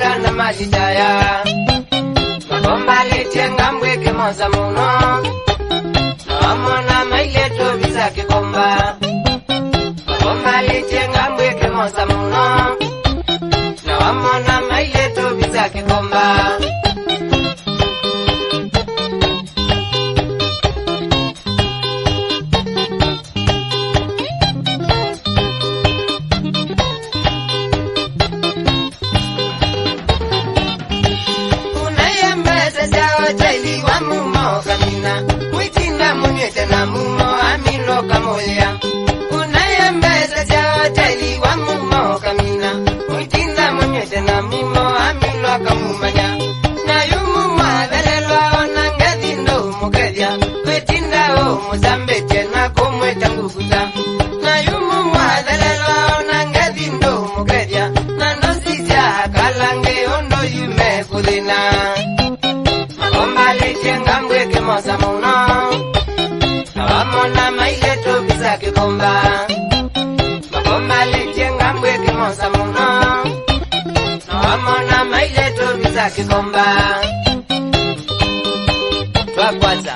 Sura na majitaya Magomba leche ngambwe kemoza muno Nawamona maileto visa kikomba Magomba leche ngambwe kemoza muno Nawamona maileto visa kikomba Jaili wa mumo kamina Mwitinda munyete na mumo amilo kamoya Unayembeza jao jaili wa mumo kamina Mwitinda munyete na mumo amilo kamumanya Na yumu mwadhalelwa onangezi ndo mukedia Kwetinda o muzambete na kumweta ngukuta Na yumu mwadhalelwa onangezi ndo mukedia Na ndosisya kalange ondo yume kudina Magomba leche ngambwe kemoza muno Nawamona maileto visa kikomba Magomba leche ngambwe kemoza muno Nawamona maileto visa kikomba Twakwaza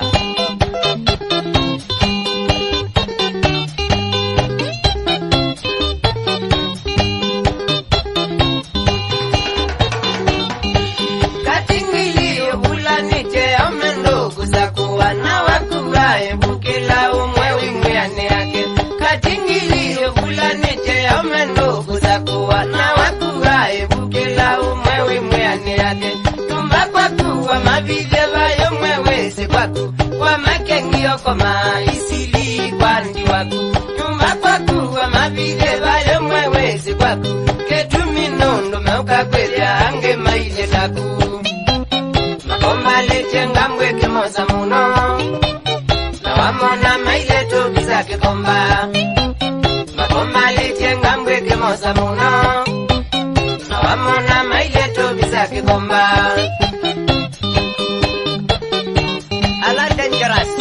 Kwa maisili kwa ndi waku Nyumba kwa kuwa mavide bayo mwewezi kwaku Ketumi nondo meuka kwelea ange maile taku Magomba leche ngambwe kemoza muno Nawamona maile tobi za kikomba Magomba leche ngambwe kemoza muno Nawamona maile tobi za kikomba Ala dangerous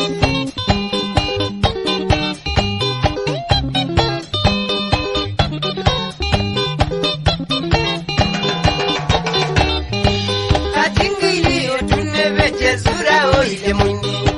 Sura oile mwini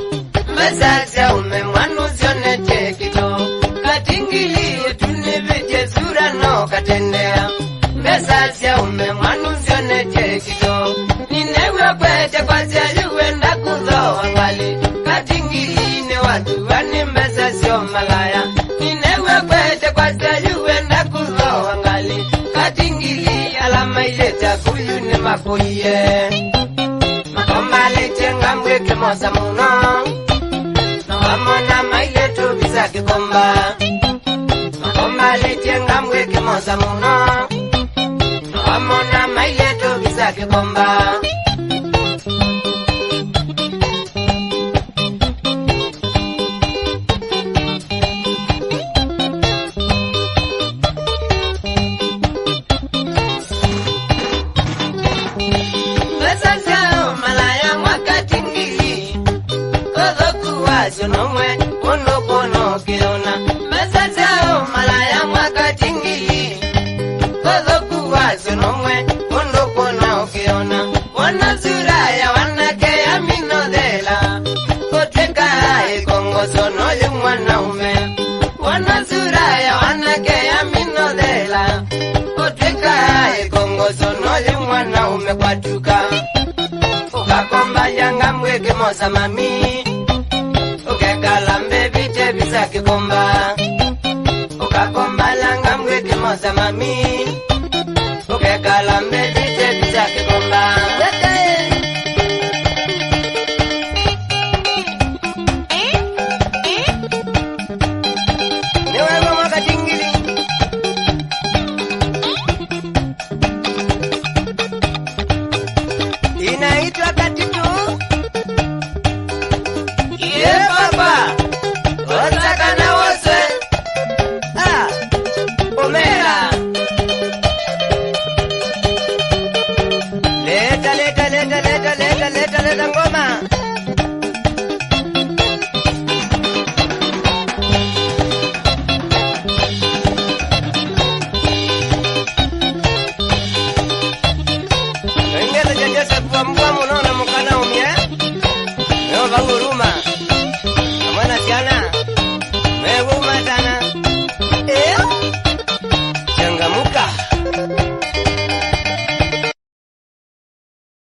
Mbazaza ume mwanu zione chekito Katingili utuneveche sura no katendea Mbazaza ume mwanu zione chekito Ninewe kweche kwa ziyuwe ndakuzo wangali Katingili ne watu wani mbazazio malaya Ninewe kweche kwa ziyuwe ndakuzo wangali Katingili alama ileta kuyu ne makoye Magomba leche ngambwe kemoza muno Nawamona maileto visa kikomba Magomba leche ngambwe kemoza muno Nawamona maileto visa kikomba Nomwe kono kono kiona Mesatao malaya mwaka tingili Kodo kuwazo nomwe kono kono kiona Wana suraya wanake ya minodela Koteka hai kongo sono yumwana ume Wana suraya wanake ya minodela Koteka hai kongo sono yumwana ume kwa tuka Ukakomba yanga mweke moza mami Kalambe biche bisa kikomba Ukakomba langa mweke moza mami Kalambe biche bisa kikomba Niwewe mwaka tingili Inaitwa katitu Papa Otaka na wose Omera Leta ngoma